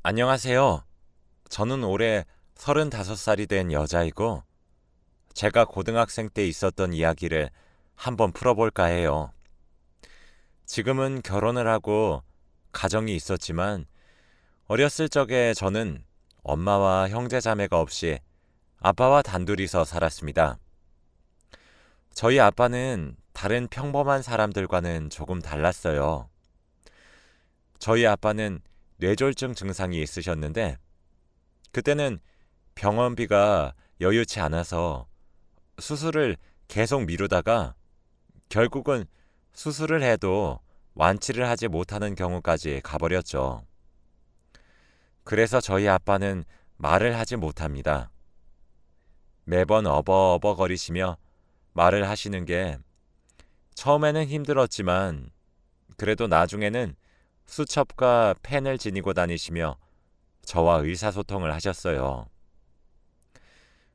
안녕하세요. 저는 올해 35살이 된 여자이고, 제가 고등학생 때 있었던 이야기를 한번 풀어볼까 해요. 지금은 결혼을 하고 가정이 있었지만, 어렸을 적에 저는 엄마와 형제 자매가 없이 아빠와 단둘이서 살았습니다. 저희 아빠는 다른 평범한 사람들과는 조금 달랐어요. 저희 아빠는 뇌졸중 증상이 있으셨는데, 그때는 병원비가 여유치 않아서 수술을 계속 미루다가 결국은 수술을 해도 완치를 하지 못하는 경우까지 가버렸죠. 그래서 저희 아빠는 말을 하지 못합니다. 매번 어버어버거리시며 말을 하시는 게 처음에는 힘들었지만 그래도 나중에는 수첩과 펜을 지니고 다니시며 저와 의사소통을 하셨어요.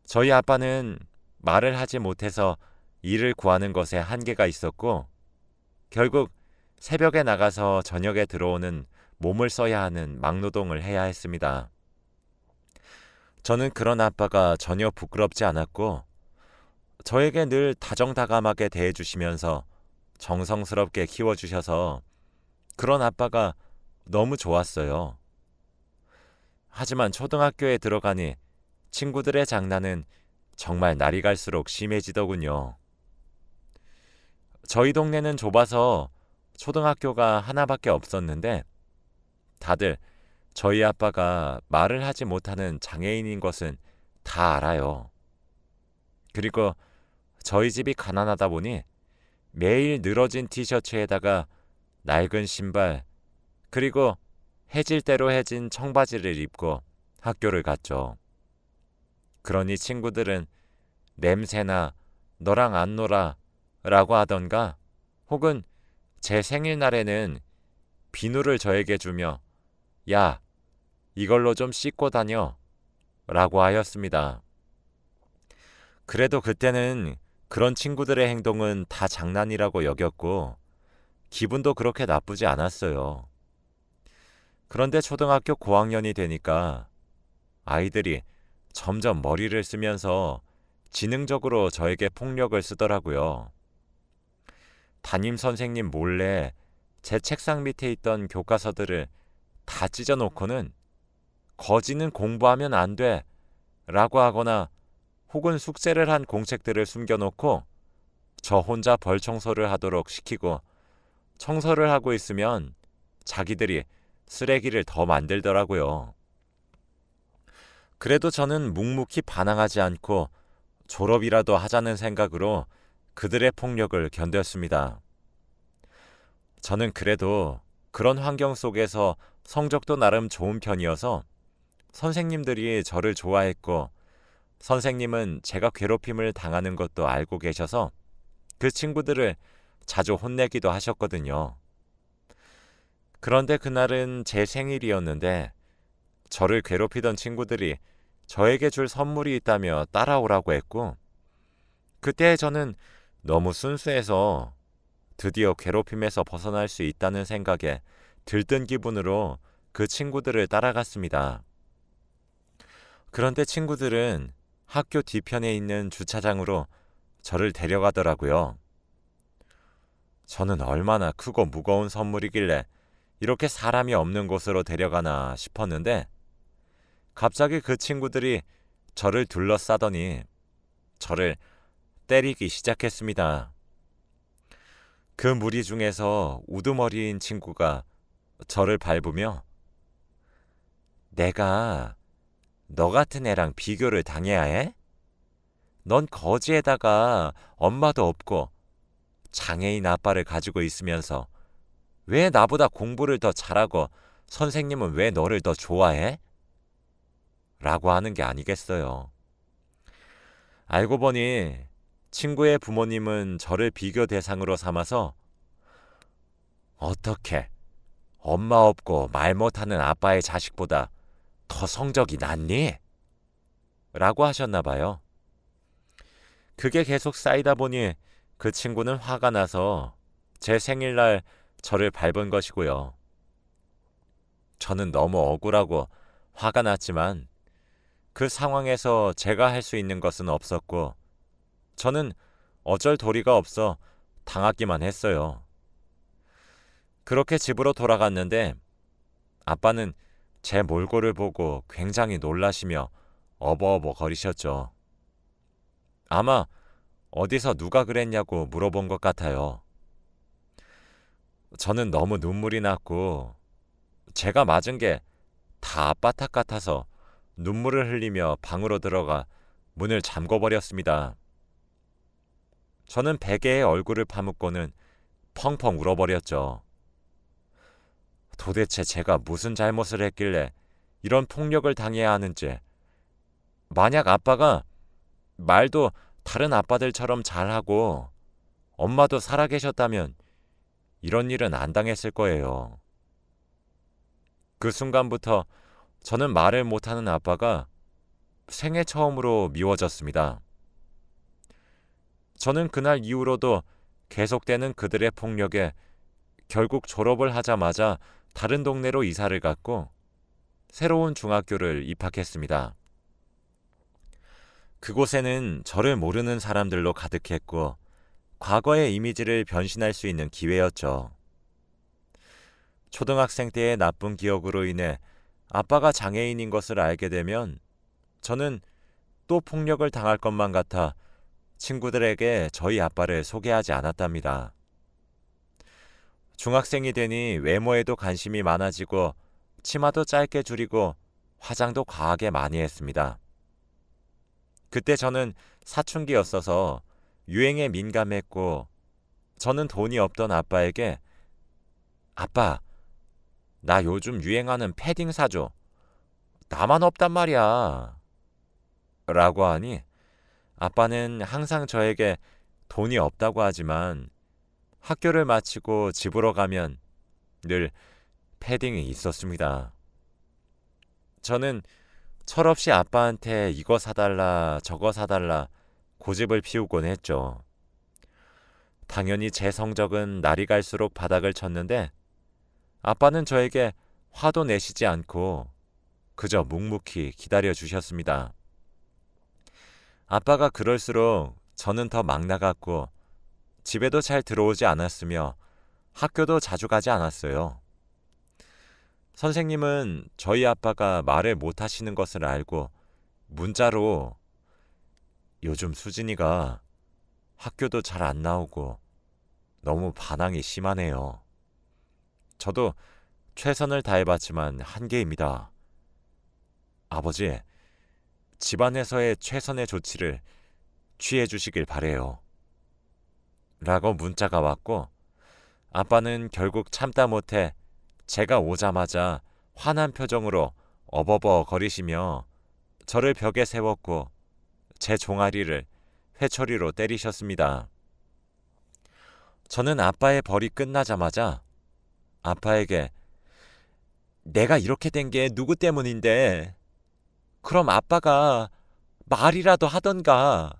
저희 아빠는 말을 하지 못해서 일을 구하는 것에 한계가 있었고, 결국 새벽에 나가서 저녁에 들어오는 몸을 써야 하는 막노동을 해야 했습니다. 저는 그런 아빠가 전혀 부끄럽지 않았고, 저에게 늘 다정다감하게 대해주시면서 정성스럽게 키워주셔서 그런 아빠가 너무 좋았어요. 하지만 초등학교에 들어가니 친구들의 장난은 정말 날이 갈수록 심해지더군요. 저희 동네는 좁아서 초등학교가 하나밖에 없었는데 다들 저희 아빠가 말을 하지 못하는 장애인인 것은 다 알아요. 그리고 저희 집이 가난하다 보니 매일 늘어진 티셔츠에다가 낡은 신발, 그리고 해질 대로 해진 청바지를 입고 학교를 갔죠. 그러니 친구들은 냄새나 너랑 안 놀아 라고 하던가, 혹은 제 생일날에는 비누를 저에게 주며 야, 이걸로 좀 씻고 다녀 라고 하였습니다. 그래도 그때는 그런 친구들의 행동은 다 장난이라고 여겼고 기분도 그렇게 나쁘지 않았어요. 그런데 초등학교 고학년이 되니까 아이들이 점점 머리를 쓰면서 지능적으로 저에게 폭력을 쓰더라고요. 담임 선생님 몰래 제 책상 밑에 있던 교과서들을 다 찢어놓고는 거지는 공부하면 안 돼 라고 하거나, 혹은 숙제를 한 공책들을 숨겨놓고 저 혼자 벌 청소를 하도록 시키고, 청소를 하고 있으면 자기들이 쓰레기를 더 만들더라고요. 그래도 저는 묵묵히 반항하지 않고 졸업이라도 하자는 생각으로 그들의 폭력을 견뎠습니다. 저는 그래도 그런 환경 속에서 성적도 나름 좋은 편이어서 선생님들이 저를 좋아했고, 선생님은 제가 괴롭힘을 당하는 것도 알고 계셔서 그 친구들을 자주 혼내기도 하셨거든요. 그런데 그날은 제 생일이었는데 저를 괴롭히던 친구들이 저에게 줄 선물이 있다며 따라오라고 했고, 그때 저는 너무 순수해서 드디어 괴롭힘에서 벗어날 수 있다는 생각에 들뜬 기분으로 그 친구들을 따라갔습니다. 그런데 친구들은 학교 뒤편에 있는 주차장으로 저를 데려가더라고요. 저는 얼마나 크고 무거운 선물이길래 이렇게 사람이 없는 곳으로 데려가나 싶었는데, 갑자기 그 친구들이 저를 둘러싸더니 저를 때리기 시작했습니다. 그 무리 중에서 우두머리인 친구가 저를 밟으며 내가 너 같은 애랑 비교를 당해야 해? 넌 거지에다가 엄마도 없고 장애인 아빠를 가지고 있으면서 왜 나보다 공부를 더 잘하고 선생님은 왜 너를 더 좋아해? 라고 하는 게 아니겠어요. 알고 보니 친구의 부모님은 저를 비교 대상으로 삼아서 어떻게 엄마 없고 말 못하는 아빠의 자식보다 더 성적이 낫니? 라고 하셨나 봐요. 그게 계속 쌓이다 보니 그 친구는 화가 나서 제 생일날 저를 밟은 것이고요. 저는 너무 억울하고 화가 났지만 그 상황에서 제가 할 수 있는 것은 없었고 저는 어쩔 도리가 없어 당하기만 했어요. 그렇게 집으로 돌아갔는데 아빠는 제 몰골을 보고 굉장히 놀라시며 어버어버 거리셨죠. 아마 어디서 누가 그랬냐고 물어본 것 같아요. 저는 너무 눈물이 났고 제가 맞은 게 다 아빠 탓 같아서 눈물을 흘리며 방으로 들어가 문을 잠궈버렸습니다. 저는 베개에 얼굴을 파묻고는 펑펑 울어버렸죠. 도대체 제가 무슨 잘못을 했길래 이런 폭력을 당해야 하는지, 만약 아빠가 말도 다른 아빠들처럼 잘하고 엄마도 살아계셨다면 이런 일은 안 당했을 거예요. 그 순간부터 저는 말을 못하는 아빠가 생애 처음으로 미워졌습니다. 저는 그날 이후로도 계속되는 그들의 폭력에 결국 졸업을 하자마자 다른 동네로 이사를 갔고 새로운 중학교를 입학했습니다. 그곳에는 저를 모르는 사람들로 가득했고 과거의 이미지를 변신할 수 있는 기회였죠. 초등학생 때의 나쁜 기억으로 인해 아빠가 장애인인 것을 알게 되면 저는 또 폭력을 당할 것만 같아 친구들에게 저희 아빠를 소개하지 않았답니다. 중학생이 되니 외모에도 관심이 많아지고 치마도 짧게 줄이고 화장도 과하게 많이 했습니다. 그때 저는 사춘기였어서 유행에 민감했고 저는 돈이 없던 아빠에게 아빠, 나 요즘 유행하는 패딩 사줘. 나만 없단 말이야. 라고 하니 아빠는 항상 저에게 돈이 없다고 하지만 학교를 마치고 집으로 가면 늘 패딩이 있었습니다. 저는 철없이 아빠한테 이거 사달라 저거 사달라 고집을 피우곤 했죠. 당연히 제 성적은 날이 갈수록 바닥을 쳤는데 아빠는 저에게 화도 내시지 않고 그저 묵묵히 기다려 주셨습니다. 아빠가 그럴수록 저는 더 막 나갔고 집에도 잘 들어오지 않았으며 학교도 자주 가지 않았어요. 선생님은 저희 아빠가 말을 못 하시는 것을 알고 문자로 요즘 수진이가 학교도 잘 안 나오고 너무 반항이 심하네요. 저도 최선을 다해봤지만 한계입니다. 아버지, 집안에서의 최선의 조치를 취해 주시길 바래요. 라고 문자가 왔고 아빠는 결국 참다 못해 제가 오자마자 화난 표정으로 어버버 거리시며 저를 벽에 세웠고 제 종아리를 회초리로 때리셨습니다. 저는 아빠의 벌이 끝나자마자 아빠에게 내가 이렇게 된 게 누구 때문인데 그럼 아빠가 말이라도 하던가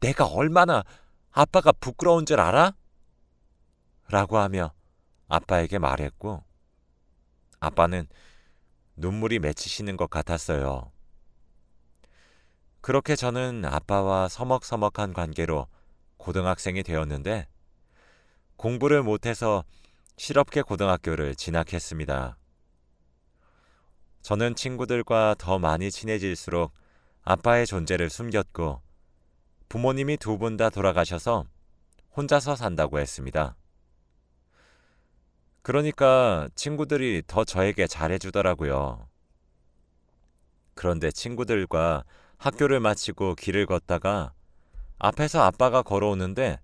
내가 얼마나 아빠가 부끄러운 줄 알아? 라고 하며 아빠에게 말했고 아빠는 눈물이 맺히시는 것 같았어요. 그렇게 저는 아빠와 서먹서먹한 관계로 고등학생이 되었는데 공부를 못해서 실업계 고등학교를 진학했습니다. 저는 친구들과 더 많이 친해질수록 아빠의 존재를 숨겼고 부모님이 두 분 다 돌아가셔서 혼자서 산다고 했습니다. 그러니까 친구들이 더 저에게 잘해주더라고요. 그런데 친구들과 학교를 마치고 길을 걷다가 앞에서 아빠가 걸어오는데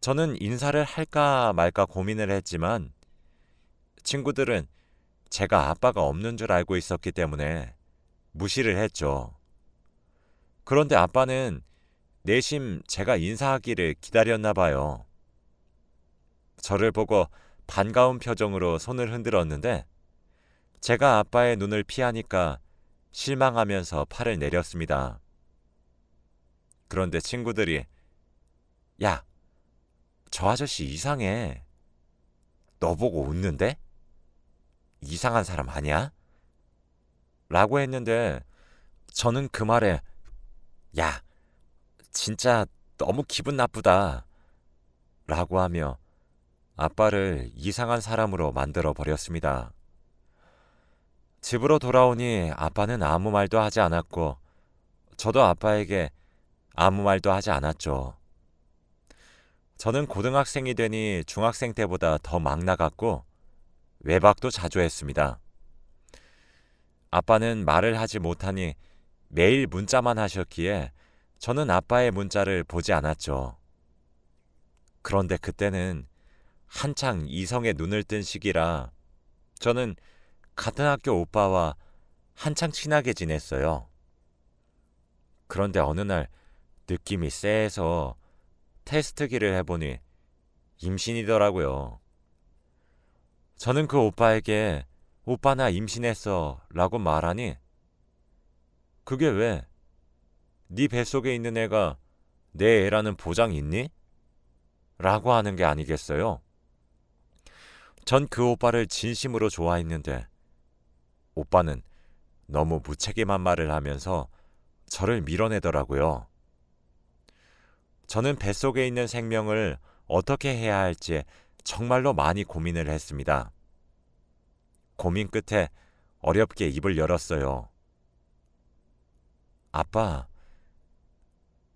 저는 인사를 할까 말까 고민을 했지만 친구들은 제가 아빠가 없는 줄 알고 있었기 때문에 무시를 했죠. 그런데 아빠는 내심 제가 인사하기를 기다렸나 봐요. 저를 보고 반가운 표정으로 손을 흔들었는데 제가 아빠의 눈을 피하니까 실망하면서 팔을 내렸습니다. 그런데 친구들이 야, 저 아저씨 이상해. 너 보고 웃는데? 이상한 사람 아니야? 라고 했는데 저는 그 말에 야, 진짜 너무 기분 나쁘다 라고 하며 아빠를 이상한 사람으로 만들어 버렸습니다. 집으로 돌아오니 아빠는 아무 말도 하지 않았고 저도 아빠에게 아무 말도 하지 않았죠. 저는 고등학생이 되니 중학생 때보다 더 막 나갔고 외박도 자주 했습니다. 아빠는 말을 하지 못하니 매일 문자만 하셨기에 저는 아빠의 문자를 보지 않았죠. 그런데 그때는 한창 이성의 눈을 뜬 시기라 저는 같은 학교 오빠와 한창 친하게 지냈어요. 그런데 어느 날 느낌이 쎄해서 테스트기를 해보니 임신이더라고요. 저는 그 오빠에게 오빠 나 임신했어 라고 말하니 그게 왜? 네 뱃속에 있는 애가 내 애라는 보장 있니? 라고 하는 게 아니겠어요? 전 그 오빠를 진심으로 좋아했는데 오빠는 너무 무책임한 말을 하면서 저를 밀어내더라고요. 저는 뱃속에 있는 생명을 어떻게 해야 할지 정말로 많이 고민을 했습니다. 고민 끝에 어렵게 입을 열었어요. 아빠,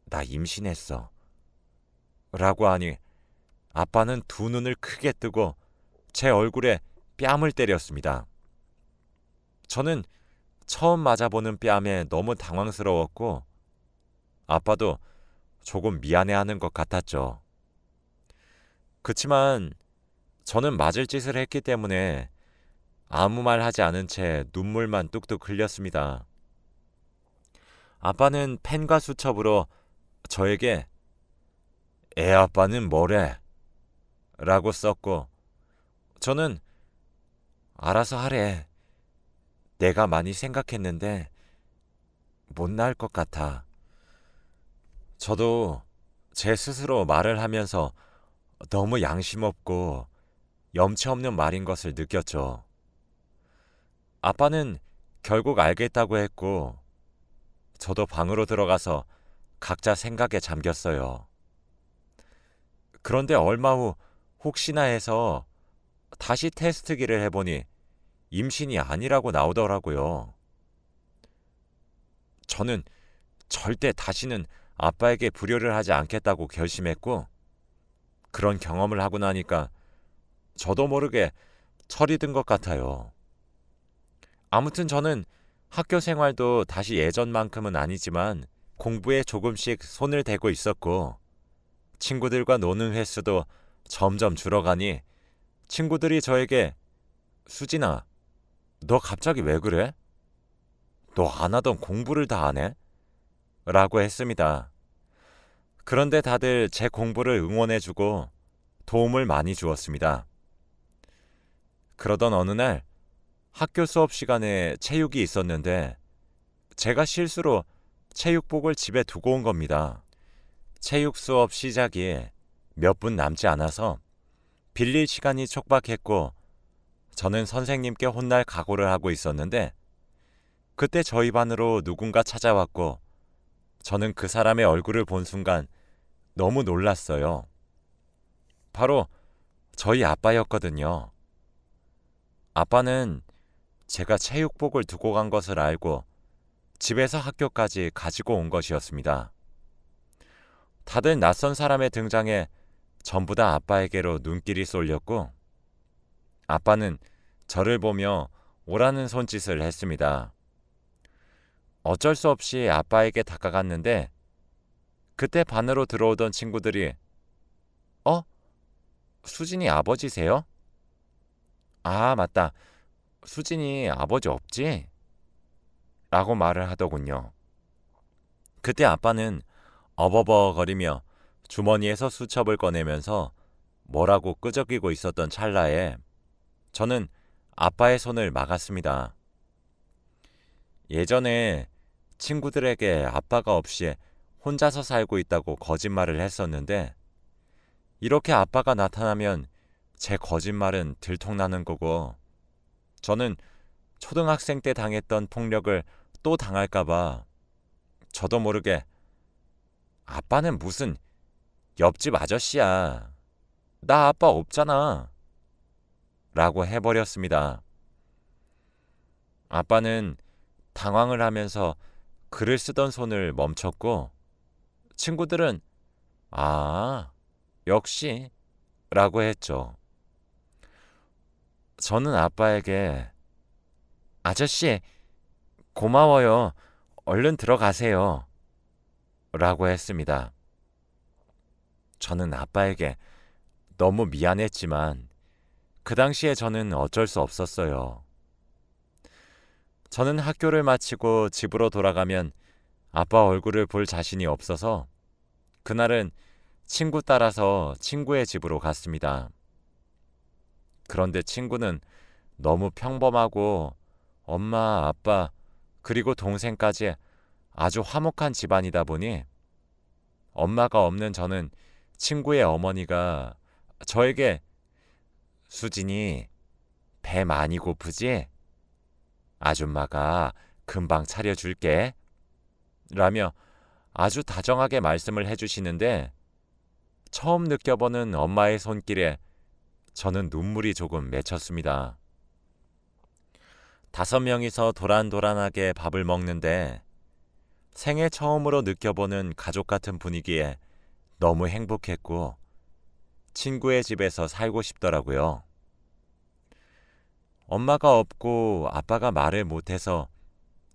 나 임신했어. 라고 하니 아빠는 두 눈을 크게 뜨고 제 얼굴에 뺨을 때렸습니다. 저는 처음 맞아보는 뺨에 너무 당황스러웠고 아빠도 조금 미안해하는 것 같았죠. 그치만 저는 맞을 짓을 했기 때문에 아무 말 하지 않은 채 눈물만 뚝뚝 흘렸습니다. 아빠는 펜과 수첩으로 저에게 애 아빠는 뭐래? 라고 썼고 저는 알아서 하래. 내가 많이 생각했는데 못 낳을 것 같아. 저도 제 스스로 말을 하면서 너무 양심 없고 염치 없는 말인 것을 느꼈죠. 아빠는 결국 알겠다고 했고 저도 방으로 들어가서 각자 생각에 잠겼어요. 그런데 얼마 후 혹시나 해서 다시 테스트기를 해보니 임신이 아니라고 나오더라고요. 저는 절대 다시는 아빠에게 불효를 하지 않겠다고 결심했고 그런 경험을 하고 나니까 저도 모르게 철이 든 것 같아요. 아무튼 저는 학교 생활도 다시 예전만큼은 아니지만 공부에 조금씩 손을 대고 있었고 친구들과 노는 횟수도 점점 줄어가니 친구들이 저에게 수진아, 너 갑자기 왜 그래? 너 안 하던 공부를 다 하네? 라고 했습니다. 그런데 다들 제 공부를 응원해주고 도움을 많이 주었습니다. 그러던 어느 날 학교 수업 시간에 체육이 있었는데 제가 실수로 체육복을 집에 두고 온 겁니다. 체육 수업 시작이 몇 분 남지 않아서 빌릴 시간이 촉박했고 저는 선생님께 혼날 각오를 하고 있었는데 그때 저희 반으로 누군가 찾아왔고 저는 그 사람의 얼굴을 본 순간 너무 놀랐어요. 바로 저희 아빠였거든요. 아빠는 제가 체육복을 두고 간 것을 알고 집에서 학교까지 가지고 온 것이었습니다. 다들 낯선 사람의 등장에 전부 다 아빠에게로 눈길이 쏠렸고 아빠는 저를 보며 오라는 손짓을 했습니다. 어쩔 수 없이 아빠에게 다가갔는데 그때 반으로 들어오던 친구들이 수진이 아버지세요? 아, 맞다. 수진이 아버지 없지? 라고 말을 하더군요. 그때 아빠는 어버버거리며 주머니에서 수첩을 꺼내면서 뭐라고 끄적이고 있었던 찰나에 저는 아빠의 손을 막았습니다. 예전에 친구들에게 아빠가 없이 혼자서 살고 있다고 거짓말을 했었는데 이렇게 아빠가 나타나면 제 거짓말은 들통나는 거고 저는 초등학생 때 당했던 폭력을 또 당할까봐 저도 모르게 아빠는 무슨 옆집 아저씨야. 나 아빠 없잖아. 라고 해버렸습니다. 아빠는 당황을 하면서 글을 쓰던 손을 멈췄고 친구들은 아, 역시 라고 했죠. 저는 아빠에게 아저씨, 고마워요. 얼른 들어가세요. 라고 했습니다. 저는 아빠에게 너무 미안했지만 그 당시에 저는 어쩔 수 없었어요. 저는 학교를 마치고 집으로 돌아가면 아빠 얼굴을 볼 자신이 없어서 그날은 친구 따라서 친구의 집으로 갔습니다. 그런데 친구는 너무 평범하고 엄마, 아빠, 그리고 동생까지 아주 화목한 집안이다 보니 엄마가 없는 저는 친구의 어머니가 저에게 수진이 배 많이 고프지? 아줌마가 금방 차려줄게. 라며 아주 다정하게 말씀을 해주시는데 처음 느껴보는 엄마의 손길에 저는 눈물이 조금 맺혔습니다. 5명이서 도란도란하게 밥을 먹는데 생애 처음으로 느껴보는 가족 같은 분위기에 너무 행복했고 친구의 집에서 살고 싶더라고요. 엄마가 없고 아빠가 말을 못해서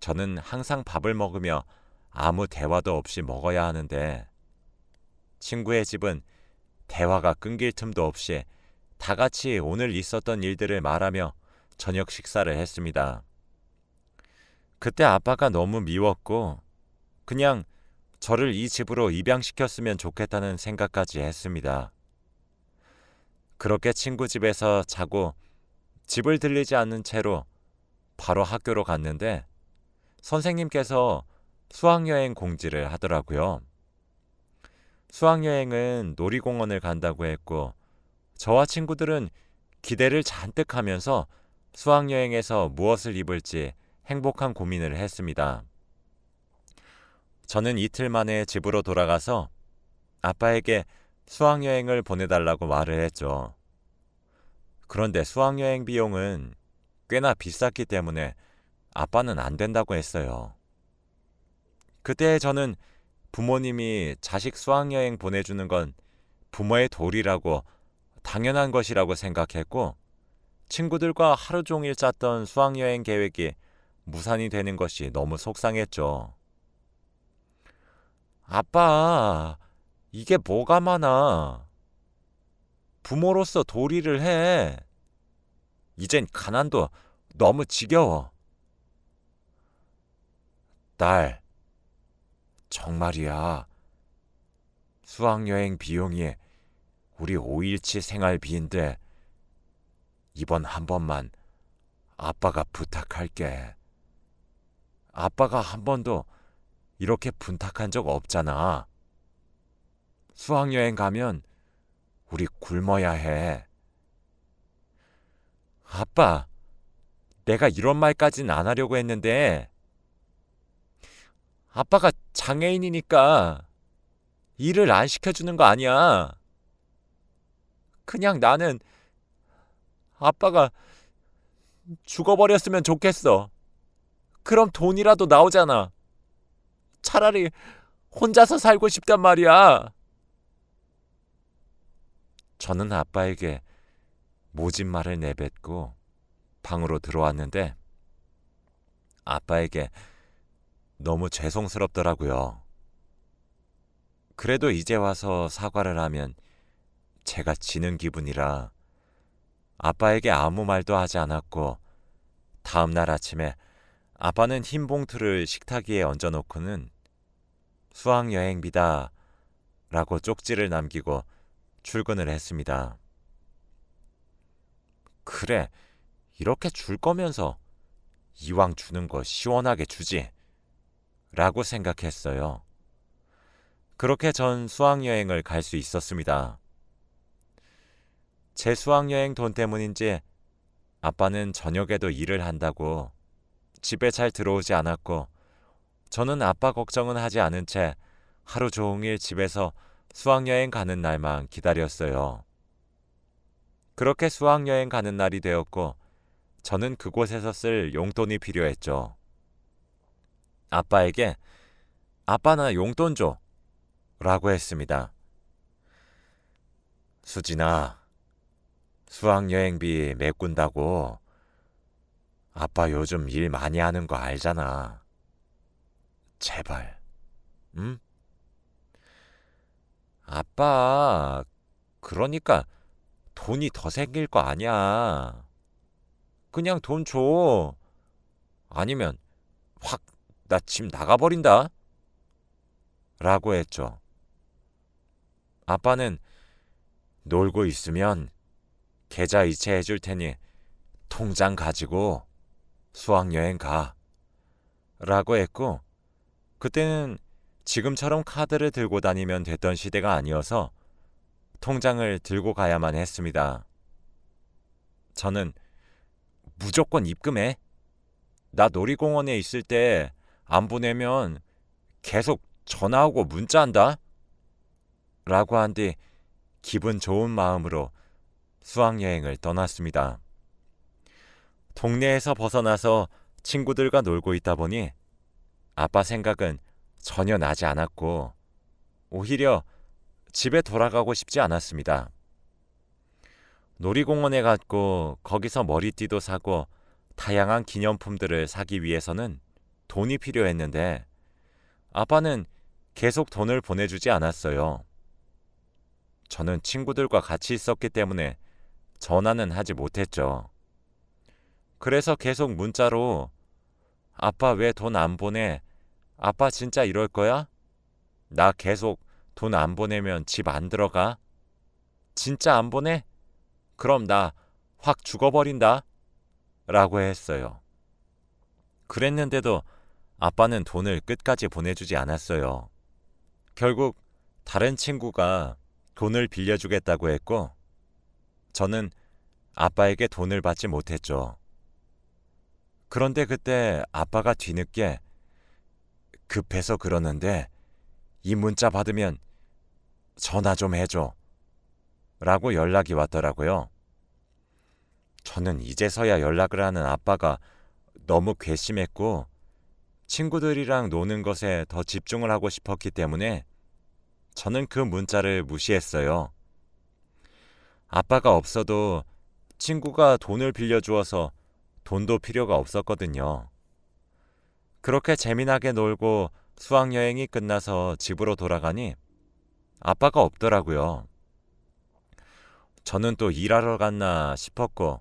저는 항상 밥을 먹으며 아무 대화도 없이 먹어야 하는데 친구의 집은 대화가 끊길 틈도 없이 다 같이 오늘 있었던 일들을 말하며 저녁 식사를 했습니다. 그때 아빠가 너무 미웠고 그냥 저를 이 집으로 입양시켰으면 좋겠다는 생각까지 했습니다. 그렇게 친구 집에서 자고 집을 들리지 않는 채로 바로 학교로 갔는데 선생님께서 수학여행 공지를 하더라고요. 수학여행은 놀이공원을 간다고 했고 저와 친구들은 기대를 잔뜩 하면서 수학여행에서 무엇을 입을지 행복한 고민을 했습니다. 저는 이틀 만에 집으로 돌아가서 아빠에게 수학여행을 보내달라고 말을 했죠. 그런데 수학여행 비용은 꽤나 비쌌기 때문에 아빠는 안 된다고 했어요. 그때 저는 부모님이 자식 수학여행 보내주는 건 부모의 도리라고 당연한 것이라고 생각했고 친구들과 하루 종일 짰던 수학여행 계획이 무산이 되는 것이 너무 속상했죠. 아빠, 이게 뭐가 많아. 부모로서 도리를 해. 이젠 가난도 너무 지겨워. 딸, 정말이야. 수학여행 비용이 우리 5일치 생활비인데 이번 한 번만 아빠가 부탁할게. 아빠가 한 번도 이렇게 분탁한 적 없잖아. 수학여행 가면 우리 굶어야 해. 아빠, 내가 이런 말까진 안 하려고 했는데 아빠가 장애인이니까 일을 안 시켜주는 거 아니야. 그냥 나는 아빠가 죽어버렸으면 좋겠어. 그럼 돈이라도 나오잖아. 차라리 혼자서 살고 싶단 말이야. 저는 아빠에게 모진 말을 내뱉고 방으로 들어왔는데 아빠에게 너무 죄송스럽더라고요. 그래도 이제 와서 사과를 하면 제가 지는 기분이라 아빠에게 아무 말도 하지 않았고 다음 날 아침에 아빠는 흰 봉투를 식탁 위에 얹어놓고는 수학여행비다 라고 쪽지를 남기고 출근을 했습니다. 그래, 이렇게 줄 거면서 이왕 주는 거 시원하게 주지 라고 생각했어요. 그렇게 전 수학여행을 갈 수 있었습니다. 제 수학여행 돈 때문인지 아빠는 저녁에도 일을 한다고 집에 잘 들어오지 않았고 저는 아빠 걱정은 하지 않은 채 하루 종일 집에서 수학여행 가는 날만 기다렸어요. 그렇게 수학여행 가는 날이 되었고 저는 그곳에서 쓸 용돈이 필요했죠. 아빠에게 아빠 나 용돈 줘 라고 했습니다. 수진아, 수학여행비 메꾼다고 아빠 요즘 일 많이 하는 거 알잖아. 제발, 응? 아빠, 그러니까 돈이 더 생길 거 아니야. 그냥 돈 줘. 아니면 확 나 집 나가버린다. 라고 했죠. 아빠는 놀고 있으면 계좌 이체해 줄 테니 통장 가지고 수학여행 가. 라고 했고 그때는 지금처럼 카드를 들고 다니면 됐던 시대가 아니어서 통장을 들고 가야만 했습니다. 저는 무조건 입금해. 나 놀이공원에 있을 때 안 보내면 계속 전화하고 문자한다. 라고 한 뒤 기분 좋은 마음으로 수학여행을 떠났습니다. 동네에서 벗어나서 친구들과 놀고 있다 보니 아빠 생각은 전혀 나지 않았고 오히려 집에 돌아가고 싶지 않았습니다. 놀이공원에 갔고 거기서 머리띠도 사고 다양한 기념품들을 사기 위해서는 돈이 필요했는데 아빠는 계속 돈을 보내주지 않았어요. 저는 친구들과 같이 있었기 때문에 전화는 하지 못했죠. 그래서 계속 문자로 아빠 왜 돈 안 보내? 아빠 진짜 이럴 거야? 나 계속 돈 안 보내면 집 안 들어가? 진짜 안 보내? 그럼 나 확 죽어버린다. 라고 했어요. 그랬는데도 아빠는 돈을 끝까지 보내주지 않았어요. 결국 다른 친구가 돈을 빌려주겠다고 했고 저는 아빠에게 돈을 받지 못했죠. 그런데 그때 아빠가 뒤늦게 급해서 그러는데 이 문자 받으면 전화 좀 해줘 라고 연락이 왔더라고요. 저는 이제서야 연락을 하는 아빠가 너무 괘씸했고 친구들이랑 노는 것에 더 집중을 하고 싶었기 때문에 저는 그 문자를 무시했어요. 아빠가 없어도 친구가 돈을 빌려주어서 돈도 필요가 없었거든요. 그렇게 재미나게 놀고 수학여행이 끝나서 집으로 돌아가니 아빠가 없더라고요. 저는 또 일하러 갔나 싶었고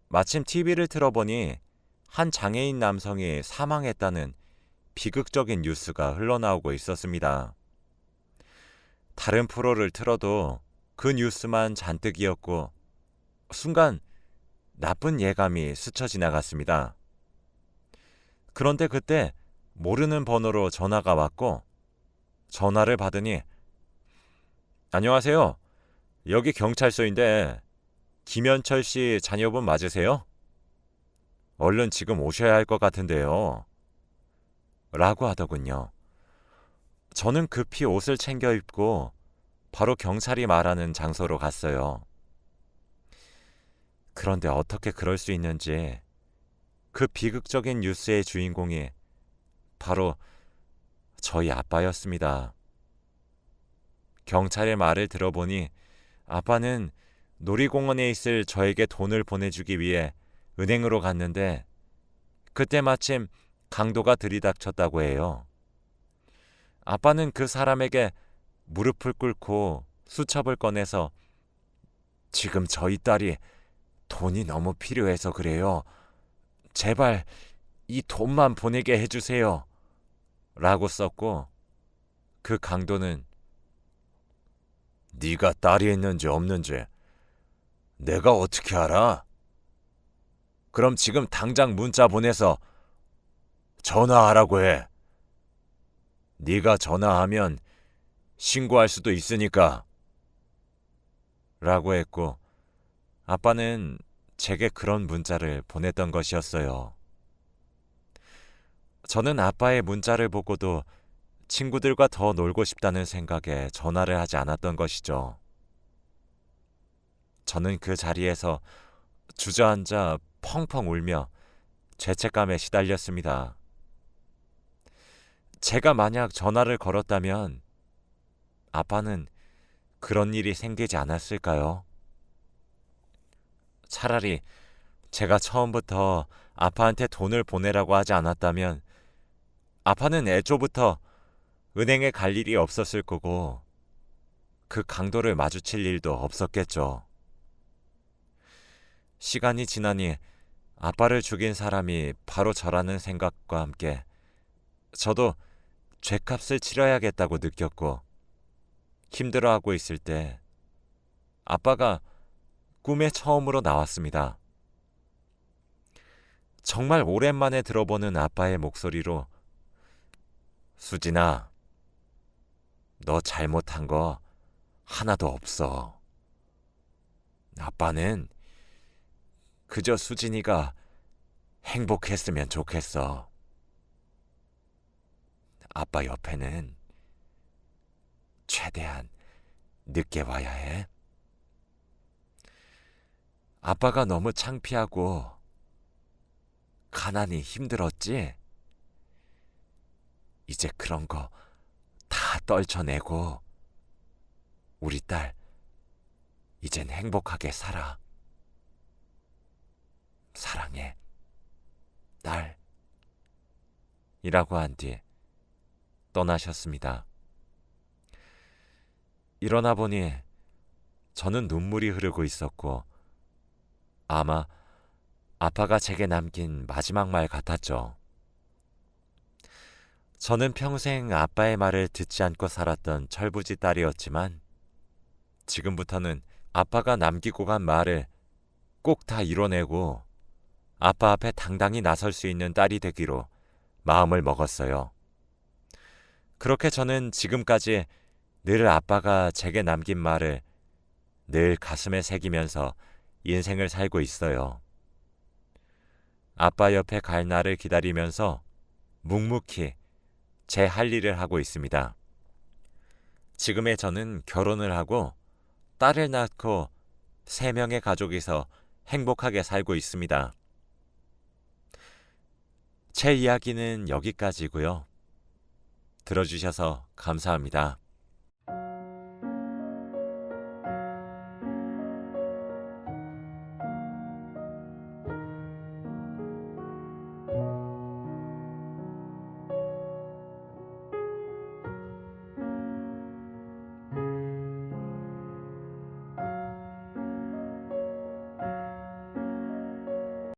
마침 TV를 틀어보니 한 장애인 남성이 사망했다는 비극적인 뉴스가 흘러나오고 있었습니다. 다른 프로를 틀어도 그 뉴스만 잔뜩이었고 순간 나쁜 예감이 스쳐 지나갔습니다. 그런데 그때 모르는 번호로 전화가 왔고 전화를 받으니 안녕하세요. 여기 경찰서인데 김현철 씨 자녀분 맞으세요? 얼른 지금 오셔야 할 것 같은데요. 라고 하더군요. 저는 급히 옷을 챙겨 입고 바로 경찰이 말하는 장소로 갔어요. 그런데 어떻게 그럴 수 있는지 그 비극적인 뉴스의 주인공이 바로 저희 아빠였습니다. 경찰의 말을 들어보니 아빠는 놀이공원에 있을 저에게 돈을 보내주기 위해 은행으로 갔는데 그때 마침 강도가 들이닥쳤다고 해요. 아빠는 그 사람에게 무릎을 꿇고 수첩을 꺼내서 지금 저희 딸이 돈이 너무 필요해서 그래요. 제발 이 돈만 보내게 해주세요. 라고 썼고 그 강도는 네가 딸이 있는지 없는지 내가 어떻게 알아? 그럼 지금 당장 문자 보내서 전화하라고 해. 네가 전화하면 신고할 수도 있으니까. 라고 했고 아빠는 제게 그런 문자를 보냈던 것이었어요. 저는 아빠의 문자를 보고도 친구들과 더 놀고 싶다는 생각에 전화를 하지 않았던 것이죠. 저는 그 자리에서 주저앉아 펑펑 울며 죄책감에 시달렸습니다. 제가 만약 전화를 걸었다면 아빠는 그런 일이 생기지 않았을까요? 차라리 제가 처음부터 아빠한테 돈을 보내라고 하지 않았다면 아빠는 애초부터 은행에 갈 일이 없었을 거고 그 강도를 마주칠 일도 없었겠죠. 시간이 지나니 아빠를 죽인 사람이 바로 저라는 생각과 함께 저도 죗값을 치러야겠다고 느꼈고 힘들어하고 있을 때 아빠가 꿈에 처음으로 나왔습니다. 정말 오랜만에 들어보는 아빠의 목소리로 수진아, 너 잘못한 거 하나도 없어. 아빠는 그저 수진이가 행복했으면 좋겠어. 아빠 옆에는 최대한 늦게 와야 해. 아빠가 너무 창피하고 가난이 힘들었지? 이제 그런 거 다 떨쳐내고 우리 딸 이젠 행복하게 살아. 사랑해, 딸. 이라고 한 뒤 떠나셨습니다. 일어나 보니 저는 눈물이 흐르고 있었고 아마 아빠가 제게 남긴 마지막 말 같았죠. 저는 평생 아빠의 말을 듣지 않고 살았던 철부지 딸이었지만 지금부터는 아빠가 남기고 간 말을 꼭 다 이뤄내고 아빠 앞에 당당히 나설 수 있는 딸이 되기로 마음을 먹었어요. 그렇게 저는 지금까지 늘 아빠가 제게 남긴 말을 늘 가슴에 새기면서 인생을 살고 있어요. 아빠 옆에 갈 날을 기다리면서 묵묵히 제 할 일을 하고 있습니다. 지금의 저는 결혼을 하고 딸을 낳고 3명의 가족이서 행복하게 살고 있습니다. 제 이야기는 여기까지고요. 들어주셔서 감사합니다.